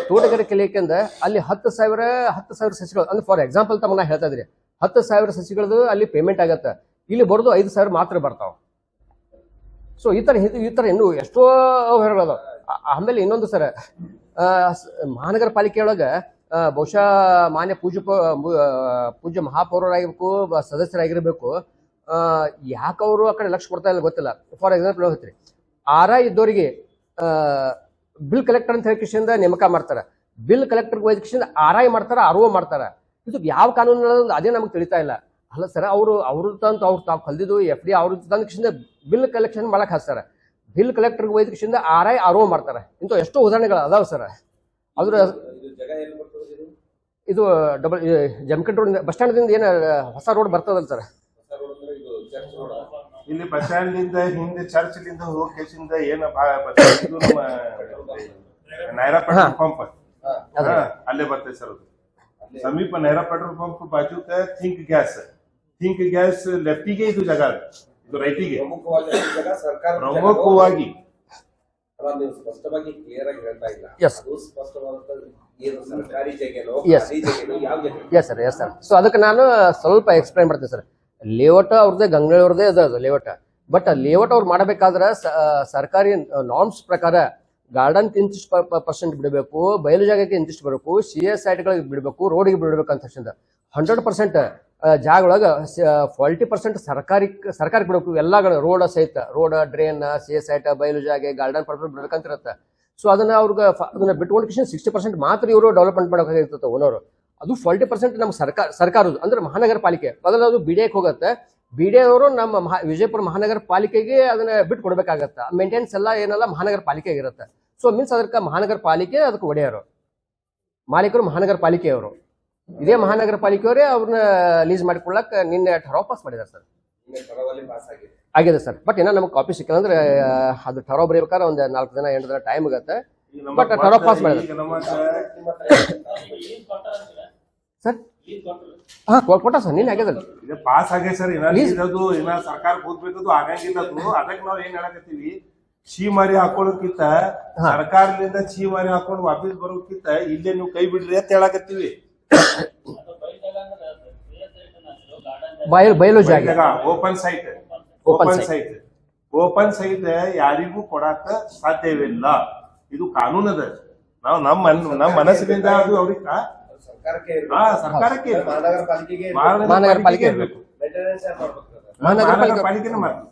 ತೋಟಗಾರಿಕೆ ಇಲಾಖೆಯಿಂದ ಅಲ್ಲಿ 10,000 ಸಸಿಗಳು ಅಂದ್ರೆ ಫಾರ್ ಎಕ್ಸಾಂಪಲ್ ತಮ್ಮ ನಾ ಹೇಳ್ತಾ ಇದ್ರಿ, 10,000 ಸಸಿಗಳದ್ದು ಅಲ್ಲಿ ಪೇಮೆಂಟ್ ಆಗತ್ತ, ಇಲ್ಲಿ ಬರೋದು 5,000 ಮಾತ್ರ ಬರ್ತಾವ. ಸೊ ಈ ತರ ಇನ್ನೂ ಎಷ್ಟೋ ಅವ್ಯವಹಾರಗಳು. ಆಮೇಲೆ ಇನ್ನೊಂದು ಸರ್, ಮಹಾನಗರ ಪಾಲಿಕೆಯೊಳಗ ಬಹುಶಃ ಮಾನ್ಯ ಪೂಜ್ಯ ಮಹಾಪೌರರಾಗಿರ್ಬೇಕು, ಸದಸ್ಯರಾಗಿರ್ಬೇಕು, ಯಾಕವರು ಆ ಕಡೆ ಲಕ್ಷ್ಯ ಕೊಡ್ತಾ ಇಲ್ಲ ಗೊತ್ತಿಲ್ಲ. ಫಾರ್ ಎಕ್ಸಾಂಪಲ್ ಹೇಳ್ತೀರಿ, RI ಇದ್ದವರಿಗೆ ಬಿಲ್ ಕಲೆಕ್ಟರ್ ಅಂತ ಹೇಳಿ ಕಿಶಿಂದ ನೇಮಕ ಮಾಡ್ತಾರ, ಬಿಲ್ ಕಲೆಕ್ಟರ್ ಹೋದ ಕಿಶಿಂದ RI ಮಾಡ್ತಾರ, RO ಮಾಡ್ತಾರ. ಇದು ಯಾವ ಕಾನೂನು ಅದೇ ನಮಗೆ ತಿಳಿತಾ ಇಲ್ಲ. ಅಲ್ಲ ಸರ್, ಅವ್ರು ತಾವು ಕಲ್ದಿದ್ದು FD ಅವ್ರ ತಂದ ಕಿಶಿಂದ ಬಿಲ್ ಕಲೆಕ್ಷನ್ ಮಾಡಕ್ ಹಾಕ್ತಾರ, ಬಿಲ್ ಕಲೆಕ್ಟರ್ ಹೋದ ಕಿಶಿಂದ RI RO ಮಾಡ್ತಾರ. ಇಂಥ ಎಷ್ಟೋ ಉದಾಹರಣೆಗಳು ಅದಾವ ಸರ್. ಅದ್ರ ಇದು ಜಮಖಂಡಿ ರೋಡ್ ಬಸ್ ಸ್ಟ್ಯಾಂಡ್ ದಿಂದ ಏನ ಹೊಸ ರೋಡ್ ಬರ್ತದಲ್ಲ ಸರ್, ಇಲ್ಲಿ ಬಸ್ ಸ್ಟ್ಯಾಂಡ್ ಲಿಂದ ಹಿಂದೆ ಚರ್ಚ್ ಲಿಂದ ಹೋಗಿಂದ ಏನ ನೈರಾ ಪೆಟ್ರೋಲ್ ಪಂಪ್ ಅಲ್ಲೇ ಬರ್ತದೆ ಸರ್. ಅದು ಸಮೀಪ ನೈರಾ ಪೆಟ್ರೋಲ್ ಪಂಪ್ ಬಾಜುಕ ಥಿಂಕ್ ಗ್ಯಾಸ್ ಲೆಫ್ಟಿಗೆ ಇದು ಜಾಗ, ಇದು ರೈಟಿಗೆ ಪ್ರಮುಖವಾಗಿ ಸ್ಪಷ್ಟವಾಗಿ ಕ್ಲಿಯರ್ ಆಗಿ ಹೇಳ್ತಾ ಇಲ್ಲ. Yes sir. ಸೊ ಅದಕ್ಕೆ ನಾನು ಸ್ವಲ್ಪ ಎಕ್ಸ್ಪ್ಲೈನ್ ಮಾಡ್ತೀನಿ ಸರ್. ಲೇಔಟ್ ಅವ್ರದ್ದೇ, ಗಂಗಳೂರದೇ ಅದು ಲೇಔಟ್. ಬಟ್ ಲೇಔಟ್ ಅವ್ರು ಮಾಡಬೇಕಾದ್ರೆ ಸರ್ಕಾರಿ ನಾರ್ಮ್ಸ್ ಪ್ರಕಾರ ಗಾರ್ಡನ್ ಇಂತಿಷ್ಟು % ಬಿಡಬೇಕು, ಬಯಲು ಜಾಗಕ್ಕೆ ಇಂತಿಷ್ಟು ಬರಬೇಕು, CS ಸೈಟ್ಗಳಿಗೆ ಬಿಡಬೇಕು, ರೋಡಿಗೆ ಬಿಡಬೇಕು ಅಂತ 100% ಜಾಗದೊಳಗೆ 40% ಸರ್ಕಾರಕ್ಕೆ ಬಿಡಬೇಕು. ಎಲ್ಲ ರೋಡ್ ಸಹಿತ, ರೋಡ್, ಡ್ರೈನ್, CS ಸೈಟ್, ಬಯಲು ಜಾಗ, ಗಾರ್ಡನ್ ಪರ್ಪಸ್ ಬಿಡ್ಬೇಕಂತ ಇರುತ್ತೆ. ಸೊ ಅದನ್ನ ಅದನ್ನ ಬಿಟ್ಕೊಂಡು 60% ಮಾತ್ರ ಇವರು ಡೆವಲಪ್ಮೆಂಟ್ ಮಾಡೋಕ್ಕಾಗಿರ್ತದೆ ಓನರು. ಅದು 40% ನಮ್ಮ ಸರ್ಕಾರದ್ದು ಅಂದ್ರೆ ಮಹಾನಗರ ಪಾಲಿಕೆ ಮೊದಲು ಅದು BDAಕ್ಕೆ ಹೋಗುತ್ತೆ. BDA ಅವರು ನಮ್ಮ ವಿಜಯಪುರ ಮಹಾನಗರ ಪಾಲಿಕೆಗೆ ಅದನ್ನ ಬಿಟ್ಟು ಕೊಡ್ಬೇಕಾಗತ್ತೆ. ಮೇಂಟೆನೆನ್ಸ್ ಎಲ್ಲ ಏನೆಲ್ಲ ಮಹಾನಗರ ಪಾಲಿಕೆಗೆ ಇರುತ್ತೆ. ಸೊ ಮೀನ್ಸ್ ಅದಕ್ಕೆ ಮಹಾನಗರ ಪಾಲಿಕೆ ಅದಕ್ಕೆ ಒಡೆಯರು, ಮಾಲೀಕರು ಮಹಾನಗರ ಪಾಲಿಕೆಯವರು. ಇದೇ ಮಹಾನಗರ ಪಾಲಿಕೆಯವರೇ ಅವ್ರನ್ನ ಲೀಸ್ ಮಾಡಿಕೊಳ್ಳಕ್ ನಿನ್ನೆ ಠರಾವ್ ಪಾಸ್ ಮಾಡಿದ್ದಾರೆ ಸರ್. ಆಗಿದೆ ಸರ್. ಬಟ್ ಏನೋ ನಮಗೆ ಕಾಪಿ ಸಿಕ್ಕಿಲ್ಲ ಅಂದ್ರೆ ಅದು ಠರಾವ್ ಬರೀಬೇಕಾದ್ರೆ ಒಂದು 4 ದಿನ 8 ದಿನ ಟೈಮ್ ಆಗುತ್ತೆ. ಬಟ್ ಠರಾವ್ ಪಾಸ್ ಮಾಡಿದ್ದಾರೆ ಸರ್. ಕೊಟ್ಟ ಸರ್, ನಿನ್ನೆ ಆಗ್ಯದಲ್ಲ ಪಾಸ್ ಆಗಿದೆ ಸರ್. ಇದು ಇನ್ನ ಸರ್ಕಾರಕ್ಕೆ ಹೋಗ್ಬೇಕದು ಆಗಂಗಿಲ್ಲ. ಅದಕ್ಕೆ ನಾವ್ ಏನ್ ಹೇಳಕತ್ತೀವಿ, ಛೀಮಾರಿ ಹಾಕೊಳ್ಳೋಕ್ಕಿಂತ ಸರ್ಕಾರದಿಂದ ಛೀಮಾರಿ ಹಾಕೊಂಡು ವಾಪಸ್ ಬರೋಕ್ಕಿಂತ ಇಲ್ಲೇ ನೀವು ಕೈ ಬಿಡ್ರಿ ಅಂತ ಹೇಳಕತ್ತೀವಿ. ಬಯಲು ಜಾಗ, ಓಪನ್ ಸೈಟ್ ಯಾರಿಗೂ ಕೊಡಾಕ ಸಾಧ್ಯವಿಲ್ಲ. ಇದು ಕಾನೂನದ. ನಾವು ನಮ್ಮ ಮನಸ್ಸಿನಿಂದ ಅದು ಅವ್ರಿಗೆ ಸರ್ಕಾರಕ್ಕೆ ಮಹಾನಗರ ಪಾಲಿಕೆ ಇರಬೇಕು. ಮಹಾನಗರ ಪಾಲಿಕೆನೇ ಮಾಡ್ತೀವಿ.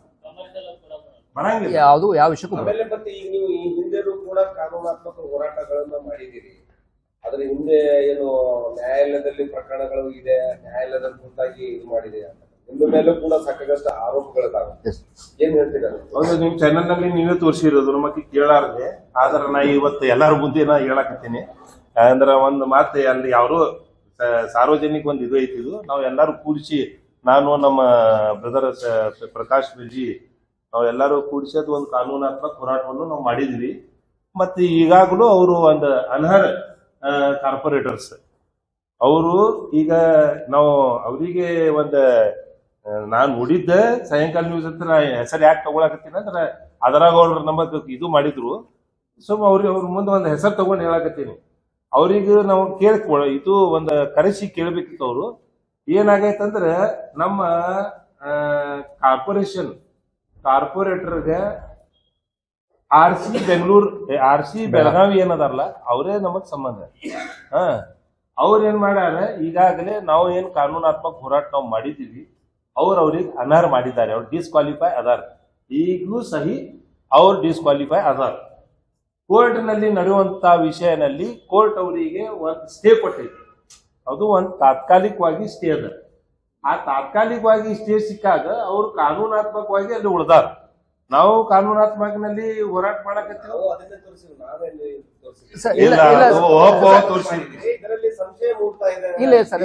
ಬರಂಗಿಲ್ಲ. ಯಾವುದು ಯಾವ ವಿಷಯಕ್ಕೂ ಆಮೇಲೆ ಮತ್ತೆ ಈಗ ನೀವು ಈ ಹಿಂದೆನೂ ಕೂಡ ಕಾನೂನಾತ್ಮಕ ಹೋರಾಟಗಳನ್ನ ಮಾಡಿದಿರಿ. ಅದ್ರ ಹಿಂದೆ ಏನು ನ್ಯಾಯಾಲಯದಲ್ಲಿ ಪ್ರಕರಣಗಳು ಇದೆ, ನ್ಯಾಯಾಲಯದ ಕುರಿತಾಗಿ ಇದು ಮಾಡಿದೆ ಅಂತ ನಿಮ್ಮ ಮೇಲೂ ಕೂಡ ಸಾಕಷ್ಟು ಆರೋಪಗಳಿದಾವೆ. ಏನ್ ಹೇಳ್ತಿದ್ದಾರೆ? ಹೌದು, ನಿಮ್ ಚಾನೆಲ್ ನಲ್ಲಿ ನೀವೇ ತೋರಿಸಿರೋದು ಮತ್ತೆ ಕೇಳಾರ್ದೆ. ಆದ್ರ ನಾ ಇವತ್ತು ಎಲ್ಲಾರ ಮುಂದೆ ನಾ ಹೇಳಕತ್ತೀನಿ. ಅಂದ್ರ ಒಂದ್ ಮಾತು, ಅಲ್ಲಿ ಯಾರು ಸಾರ್ವಜನಿಕ ಒಂದ್ ಇದು ಐತಿದು, ನಾವ್ ಎಲ್ಲಾರು ಕೂಡಿಸಿ, ನಾನು ನಮ್ಮ ಬ್ರದರ್ ಪ್ರಕಾಶ್ ಮಿರ್ಜಿ ನಾವೆಲ್ಲರೂ ಕೂಡಿಸಿ ಅದು ಒಂದು ಕಾನೂನಾತ್ಮಕ ಹೋರಾಟವನ್ನು ನಾವು ಮಾಡಿದ್ವಿ. ಮತ್ತೆ ಈಗಾಗಲೂ ಅವರು ಒಂದು ಅನರ್ಹ ಕಾರ್ಪೊರೇಟರ್ಸ್ ಅವರು ಈಗ ನಾವು ಅವರಿಗೆ ಒಂದು ನಾನು ನೋಡಿದ್ದೆ ಸಾಯಂಕಾಲ ನ್ಯೂಸ್ ಹತ್ರ ಹೆಸರು ಯಾಕೆ ತಗೊಳಕತ್ತೀನಿ ಅಂದ್ರೆ ಅದರಾಗ ಅವ್ರು ನಮಗ್ ಇದು ಮಾಡಿದ್ರು. ಸೊ ಅವ್ರ ಮುಂದೆ ಒಂದು ಹೆಸರು ತಗೊಂಡು ಹೇಳಕತ್ತೀನಿ. ಅವ್ರಿಗೆ ನಾವು ಇದು ಒಂದು ಕರೆಸಿ ಕೇಳಬೇಕಿತ್ತು. ಅವರು ಏನಾಗೈತಂದ್ರೆ ನಮ್ಮ ಕಾರ್ಪೊರೇಟರ್ಗೆ ಆರ್.ಸಿ. ಬೆಳಗಾವಿ ಏನದಾರಲ್ಲ ಅವರೇ ನಮಗ್ ಸಂಬಂಧ. ಅವ್ರೇನ್ ಮಾಡ್ಯಾರ, ಈಗಾಗಲೇ ನಾವು ಏನ್ ಕಾನೂನಾತ್ಮಕ ಹೋರಾಟ ನಾವು ಮಾಡಿದೀವಿ, ಅವ್ರಿಗೆ ಅನರ್ಹ ಮಾಡಿದ್ದಾರೆ. ಅವ್ರು ಡಿಸ್ಕ್ವಾಲಿಫೈ ಅದಾರ. ಈಗಲೂ ಸಹಿ ಅವ್ರು ಡಿಸ್ಕ್ವಾಲಿಫೈ ಅದಾರ. ಕೋರ್ಟ್ ನಲ್ಲಿ ನಡೆಯುವಂತ ವಿಷಯನಲ್ಲಿ ಕೋರ್ಟ್ ಅವರಿಗೆ ಒಂದು ಸ್ಟೇ ಕೊಟ್ಟೈತಿ. ಅದು ಒಂದು ತಾತ್ಕಾಲಿಕವಾಗಿ ಸ್ಟೇ ಅದ. ಆ ತಾತ್ಕಾಲಿಕವಾಗಿ ಸ್ಟೇ ಸಿಕ್ಕಾಗ ಅವರು ಕಾನೂನಾತ್ಮಕವಾಗಿ ಅಲ್ಲಿ ಉಳ್ದಾರ. ನಾವು ಕಾನೂನಾತ್ಮಕನಲ್ಲಿ ಹೋರಾಟ ಮಾಡಕತ್ತೀವಿ. ಇಲ್ಲ ಸರ್,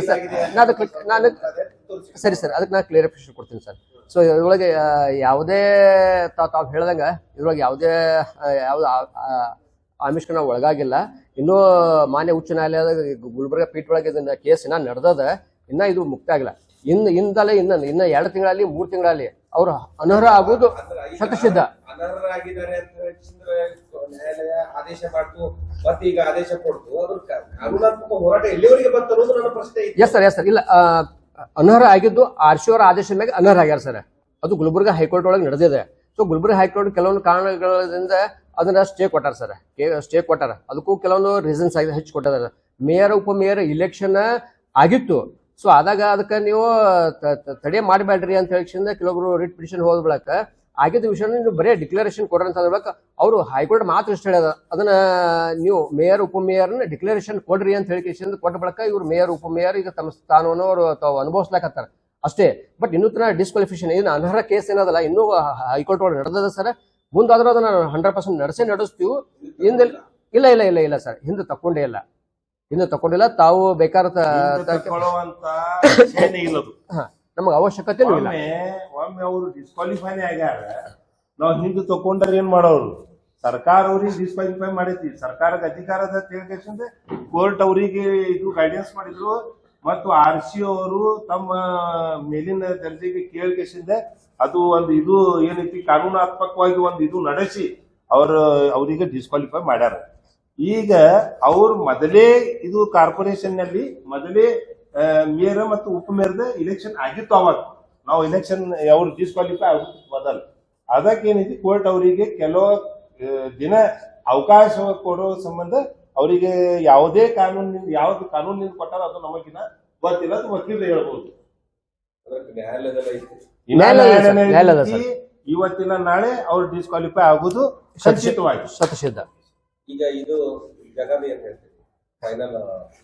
ಸರಿ ಸರ್, ಅದಕ್ಕೆ ನಾನು ಕ್ಲಿಯರಿಫಿಕೇಶನ್ ಕೊಡ್ತೀನಿ ಸರ್. ಸೊ ಇದ್ರೊಳಗೆ ಯಾವುದೇ ತಾವು ಹೇಳ್ದಂಗ ಇದ್ರೊಳಗೆ ಯಾವುದೇ ಯಾವ್ದು ಆಮಿಷಕ್ಕೆ ನಾವು ಒಳಗಾಗಿಲ್ಲ. ಇನ್ನೂ ಮಾನ್ಯ ಉಚ್ಚ ನ್ಯಾಯಾಲಯದ ಗುಲ್ಬರ್ಗ ಪೀಠ ಒಳಗೆ ಇದನ್ನ ಕೇಸ್ ಇನ್ನ ನಡೆದದ, ಇನ್ನ ಇದು ಮುಕ್ತ ಆಗಿಲ್ಲ. ಇನ್ನ 2 ತಿಂಗಳಲ್ಲಿ 3 ತಿಂಗಳಲ್ಲಿ ಅವ್ರು ಅನರ್ಹ ಆಗೋದು ಶತಸಿದ್ಧ. ಅನರ್ಹರಾಗಿದ್ದಾರೆ ಅಂತ ನ್ಯಾಯಾಲಯ ಆದೇಶ ಮಾಡ್ತು, ಮತ್ತೆ ಈಗ ಆದೇಶ ಕೊಡ್ತು. ಅದ್ರ ಕಾನೂನಾತ್ಮಕ ಹೋರಾಟ ಎಲ್ಲಿವರೆಗೆ ಬಂತು ಅನ್ನೋದು ನನ್ನ ಪ್ರಶ್ನೆ. ಎಸ್ ಸರ್, ಇಲ್ಲ ಅನರ್ಹ ಆಗಿದ್ದು ಆರ್.ಸಿ. ಅವರ ಆದೇಶದ ಮೇಲೆ ಅನರ್ಹ ಆಗ್ಯಾರ ಸರ್. ಅದು ಗುಲ್ಬರ್ಗ ಹೈಕೋರ್ಟ್ ಒಳಗೆ ನಡೆದಿದೆ. ಸೊ ಗುಲ್ಬರ್ಗ ಹೈಕೋರ್ಟ್ ಕೆಲವೊಂದು ಕಾರಣಗಳಿಂದ ಅದನ್ನ ಸ್ಟೇ ಕೊಟ್ಟಾರ ಸರ್. ಸ್ಟೇ ಕೊಟ್ಟಾರ. ಅದಕ್ಕೂ ಕೆಲವೊಂದು ರೀಸನ್ಸ್ ಆಗಿ ಹೆಚ್ಚು ಕೊಟ್ಟಿದ್ದಾರೆ. ಮೇಯರ್ ಉಪಮೇಯರ್ ಇಲೆಕ್ಷನ್ ಆಗಿತ್ತು. ಸೊ ಆದಾಗ ಅದಕ್ಕೆ ನೀವು ತಡೆ ಮಾಡಬೇಡ್ರಿ ಅಂತ ಹೇಳಿ ಕೆಲವೊಬ್ರು ರಿಟ್ ಪಿಟಿಷನ್ ಹೋದ ಬಳಕ ಆಗಿದ್ದ ವಿಷಯ ನೀವು ಬರೀ ಡಿಕ್ಲರೇಷನ್ ಕೊಡ್ರಿ ಅಂತ ಅಂದ್ಬೇಕು. ಅವರು ಹೈಕೋರ್ಟ್ ಮಾತ್ರ ಇಷ್ಟ ಹೇಳ್ಯಾರ, ಅದನ್ನ ನೀವು ಮೇಯರ್ ಉಪಮೇಯರ್ನ ಡಿಕ್ಲರೇಷನ್ ಕೊಡ್ರಿ ಅಂತ ಹೇಳಿ ಕೊಟ್ಟ ಬಳಕ ಇವ್ರು ಮೇಯರ್ ಉಪಮೇಯರ್ ಈಗ ತಮ್ಮ ಸ್ಥಾನವನ್ನು ಅವರು ಅನುಭವಿಸ್ಲಾಕತ್ತಾರ ಅಷ್ಟೇ. ಬಟ್ ಇನ್ನೂ ತನ ಡಿಸ್ಕ್ವಾಲಿಫಿಕೇಶನ್ ಏನು ಅನರ್ಹ ಕೇಸ್ ಏನದಲ್ಲ ಇನ್ನೂ ಹೈಕೋರ್ಟ್ ಒಳಗೆ ನಡೆದದ ಸರ್. ಮುಂದಾದ್ರೂ ಅದನ್ನ 100% ನಡೆಸ್ತೀವಿ. ಇಲ್ಲ ಇಲ್ಲ ಇಲ್ಲ ಇಲ್ಲ ಸರ್, ಹಿಂದೆ ತಕೊಂಡಿಲ್ಲ. ತಾವು ಬೇಕಾದ ನಮಗೆ ಅವಶ್ಯಕತೆ ಇಲ್ಲ. ಒಮ್ಮೆ ಅವರು ಡಿಸ್ಕ್ವಾಲಿಫೈನೇ ಆಗ್ಯಾರ, ನಾವು ಹಿಂದೆ ತಕೊಂಡ್ರೆ ಏನ್ ಮಾಡೋರು? ಸರ್ಕಾರ ಅವ್ರಿಗೆ ಡಿಸ್ಕ್ವಾಲಿಫೈ ಮಾಡೈತಿ. ಸರ್ಕಾರದ ಅಧಿಕಾರದ ತಿಳ್ಕೇಶಂದ್ರೆ ಕೋರ್ಟ್ ಅವರಿಗೆ ಇದು ಗೈಡೆನ್ಸ್ ಮಾಡಿದ್ರು. ಮತ್ತು ಆರ್.ಸಿ. ಅವರು ತಮ್ಮ ಮೇಲಿನ ದರ್ಜೆಗೆ ಕೇಳ್ಕೇಶಿಂದ ಅದು ಒಂದು ಇದು ಏನೈತಿ ಕಾನೂನಾತ್ಮಕವಾಗಿ ಒಂದು ಇದು ನಡೆಸಿ ಅವರಿಗೆ ಡಿಸ್ಕ್ವಾಲಿಫೈ ಮಾಡ್ಯಾರ. ಈಗ ಅವ್ರು ಮೊದಲೇ ಇದು ಕಾರ್ಪೊರೇಷನ್ ನಲ್ಲಿ ಮೊದಲೇ ಮೇಯರ್ ಮತ್ತು ಉಪಮೇಯರ್ದ ಇಲೆಕ್ಷನ್ ಆಗಿತ್ತು. ಅವಾಗ ನಾವು ಇಲೆಕ್ಷನ್ ಅವ್ರು ಡಿಸ್ಕ್ವಾಲಿಫೈ ಆಗುತ್ತೆ ಮೊದಲ. ಅದಕ್ಕೇನೈತಿ ಕೋರ್ಟ್ ಅವರಿಗೆ ಕೆಲವು ದಿನ ಅವಕಾಶ ಕೊಡೋ ಸಂಬಂಧ ಅವರಿಗೆ ಯಾವುದೇ ಯಾವ್ದು ಕಾನೂನಿನಿಂದ ಕೊಟ್ಟಾರ ಅದು ನಮಗಿನ ಗೊತ್ತಿಲ್ಲ. ಅದು ವಕೀಲರು ಹೇಳ್ಬೋದು. ಇವತ್ತಿನ ನಾಳೆ ಅವ್ರು ಡಿಸ್ಕ್ವಾಲಿಫೈ ಆಗುದು ಖಚಿತವಾಗಿ ಶತಸಿದ್ಧ. ಈಗ ಇದು ಜಗದ ಏನ್ ಹೇಳ್ತೀವಿ ಫೈನಲ್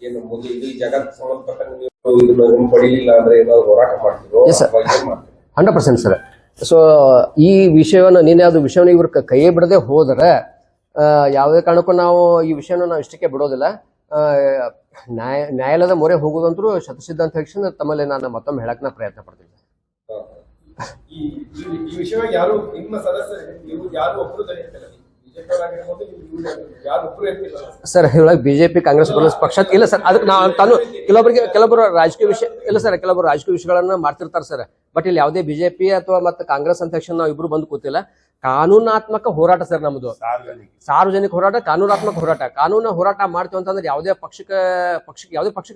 ಏನು ಮುಂದೆ ಇದು ಈ ಜಗತ್ ಸಂಬಂಧಪಟ್ಟಂಗೆ ನೀವು ಇದನ್ನ ಪಡೀಲಿಲ್ಲ ಅಂದ್ರೆ ಏನಾದ್ರು ಹೋರಾಟ ಮಾಡ್ತಿರೋ 100% ಸರ್. ಸೊ ಈ ವಿಷಯವನ್ನು ಅದು ವಿಷಯವನ್ನು ಇವ್ರ ಕೈ ಬಿಡದೆ ಹೋದರೆ ಯಾವುದೇ ಕಾರಣಕ್ಕೂ ನಾವು ಈ ವಿಷಯನ ನಾವು ಇಷ್ಟಕ್ಕೆ ಬಿಡೋದಿಲ್ಲ. ನ್ಯಾಯಾಲಯದ ಮೊರೆ ಹೋಗುದಂತರೂ ಶತಸಿದ್ಧ ಅಂತ ಹೇಳಿ ತಮ್ಮಲ್ಲಿ ನಾನು ಮತ್ತೊಮ್ಮೆ ಹೇಳಕ್ ನಾ ಪ್ರಯತ್ನ ಪಡ್ತೀನಿ. ಈ ವಿಷಯವಾಗಿ ಯಾರು ನಿಮ್ಮ ಸದಸ್ಯರು ಯಾರು ಒಬ್ಬರು ಸರ್ ಇವಾಗ ಬಿಜೆಪಿ ಕಾಂಗ್ರೆಸ್ ಪಕ್ಷ ಇಲ್ಲ ಸರ್. ಅದಕ್ಕೆ ತಾನು ಕೆಲವೊಬ್ಬರು ರಾಜಕೀಯ ವಿಷಯ ಇಲ್ಲ ಸರ್, ಕೆಲವೊಬ್ಬರು ರಾಜಕೀಯ ವಿಷಯಗಳನ್ನ ಮಾಡ್ತಿರ್ತಾರೆ ಸರ್. ಬಟ್ ಇಲ್ಲಿ ಯಾವುದೇ ಬಿಜೆಪಿ ಅಥವಾ ಮತ್ತೆ ಕಾಂಗ್ರೆಸ್ ಅಂತ ತಕ್ಷಣ ನಾವು ಇಬ್ರು ಬಂದು ಕೂತಿಲ್ಲ. ಕಾನೂನಾತ್ಮಕ ಹೋರಾಟ ಸರ್ ನಮ್ದು, ಸಾರ್ವಜನಿಕ ಹೋರಾಟ, ಕಾನೂನಾತ್ಮಕ ಹೋರಾಟ. ಕಾನೂನು ಹೋರಾಟ ಮಾಡ್ತೀವಿ ಅಂತಂದ್ರೆ ಯಾವುದೇ ಪಕ್ಷಕ್ಕೆ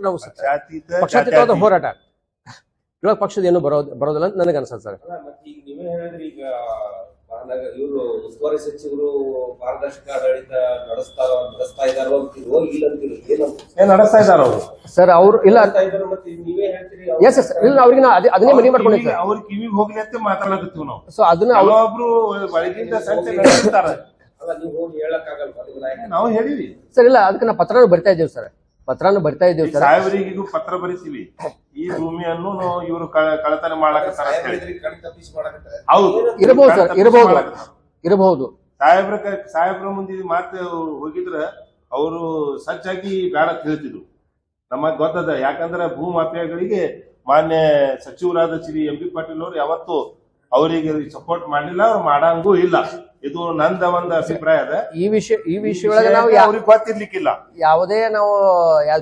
ನಾವು ಪಕ್ಷಾತೀತವಾದ ಹೋರಾಟ. ಇವಾಗ ಪಕ್ಷದ ಏನು ಬರೋದಿಲ್ಲ ಅಂತ ನನಗೆ ಅನ್ಸುತ್ತೆ ಸರ್. ಈಗ ನೀವೇ ಹೇಳಿದ್ರಿ, ಈಗ ಇವರು ಉಸ್ತುವಾರಿ ಸಚಿವರು ಪಾರದರ್ಶಕ ಆಡಳಿತ ನಡೆಸ್ತಾ ಇದಾರೋ ಅಂತೀರೋ ಇಲ್ಲ ಅಂತೀರೋ ಏನಂತ ಏನ್ ನಡೆಸ್ತಾ ಇದಾರ ಅವರು? ಸರ್ ಅವ್ರು ಇಲ್ಲ ನಡೆಸ್ತಾ ಇದಾರೆ ಮತ್ತೆ ನೀವೇ ಹೇಳ್ತೀರಿ ಎಸ್ ಎಸ್ ಇಲ್ಲ ಅವ್ರಿಗೆ ನಾ ಅದನ್ನೇ ಮನೆ ಮಾಡ್ಕೊಂಡಿದ್ದೆ ಅವ್ರ ಕಿವಿಗೆ ಹೋಗ್ಲಿ ಅಂತ ಮಾತಾಡಕತ್ತೀವಿ ನಾವು. ಸೊ ಅದನ್ನ ಅವ್ರು ಕೆಲವೊಬ್ರು ಬೆಳಗಿಂದ ಸಂಜೆ ನಡೆಸ್ತಾರ, ಅಲ್ಲ ನೀವು ಹೋಗಿ ಹೇಳಕ್ಕಾಗಲ್ಲ ಅದನ್ನ ನಾಯಕ ನಾವು ಹೇಳಿವಿ. ಸರ್ ಇಲ್ಲ ಅದಕ್ಕೆ ನಾವು ಪತ್ರನೂ ಬರಿತಾ ಇದ್ದೀವಿ ಸರ್, ಪತ್ರನೂ ಬರಿತಾ ಇದ್ದೀವಿ ಸರ್. ಸಾಹೇಬರಿಗೂ ಪತ್ರ ಬರಿತೀವಿ, ಈ ಭೂಮಿಯನ್ನು ಇವರು ಕಳತನ ಮಾಡಕತ್ತಾರ ಅಂತ ಹೇಳಿ. ಕಣ್ ತಪ್ಪಿಸಿ ಮಾಡಕತ್ತಾರೆ. ಹೌದು, ಇರಬಹುದು ಸರ್, ಇರಬಹುದು ಇರಬಹುದು. ಸಾಹೇಬ್ರ ಮುಂದೆ ಮಾತು ಹೋಗಿದ್ರ ಅವರು ಸಜ್ಜಾಗಿ ಬೇಡ ಅಂತ ಹೇಳ್ತಿದ್ರು. ನಮಗ್ ಗೊತ್ತದ, ಯಾಕಂದ್ರೆ ಭೂ ಮಾಫಿಯಾಗಳಿಗೆ ಮಾನ್ಯ ಸಚಿವರಾದ ಶ್ರೀ ಎಂ ಬಿ ಪಾಟೀಲ್ ಅವರು ಯಾವತ್ತು ಅವರಿಗೆ ಸಪೋರ್ಟ್ ಮಾಡಲಿಲ್ಲ, ಅವ್ರು ಮಾಡಂಗೂ ಇಲ್ಲ. ಇದು ನಂದ ಒಂದು ಅಭಿಪ್ರಾಯ ಅದ. ಈ ವಿಷಯ ಒಳಗೆ ನಾವು ಅವ್ರಿಗೆ ಗೊತ್ತಿರ್ಲಿಕ್ಕಿಲ್ಲ. ಯಾವುದೇ ನಾವು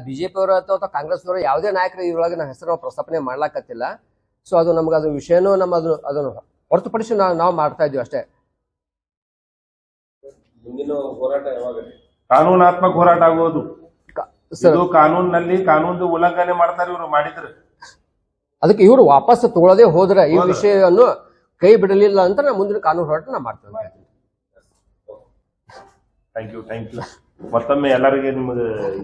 ಬಿಜೆಪಿ ಅವರು ಅಥವಾ ಕಾಂಗ್ರೆಸ್ ಅವರು ಯಾವುದೇ ನಾಯಕರು ಇದ್ರೊಳಗೆ ನಾವು ಹೆಸರು ನಾವು ಪ್ರಸ್ತಾಪನೆ ಮಾಡ್ಲಾಕತ್ತಿಲ್ಲ. ಸೊ ಅದು ನಮ್ಗೆ ಅದು ವಿಷಯನೂ ನಮ್ಮ ಅದನ್ನು ಹೊರತುಪಡಿಸಿ ನಾವು ಮಾಡ್ತಾ ಇದ್ದೀವಿ ಅಷ್ಟೇ. ಮುಂದಿನ ಹೋರಾಟ ಯಾವಾಗ? ಕಾನೂನಾತ್ಮಕ ಹೋರಾಟ ಆಗೋದು. ಸರ್ ಇದು ಕಾನೂನಿನಲ್ಲಿ ಕಾನೂನು ಉಲ್ಲಂಘನೆ ಮಾಡ್ತಾರೆ ಇವರು ಮಾಡಿದ್ರೆ. ಅದಕ್ಕೆ ಇವರು ವಾಪಸ್ ತಗೊಳ್ಳದೆ ಹೋದ್ರೆ ಈ ವಿಷಯವನ್ನು ಕೈ ಬಿಡಲಿಲ್ಲ ಅಂತ ನಾವು ಮುಂದಿನ ಕಾನೂನು ಹೋರಾಟ ನಾವು ಮಾಡ್ತೇವೆ. ಥ್ಯಾಂಕ್ ಯು ಮತ್ತೊಮ್ಮೆ ಎಲ್ಲರಿಗೆ ನಿಮಗೆ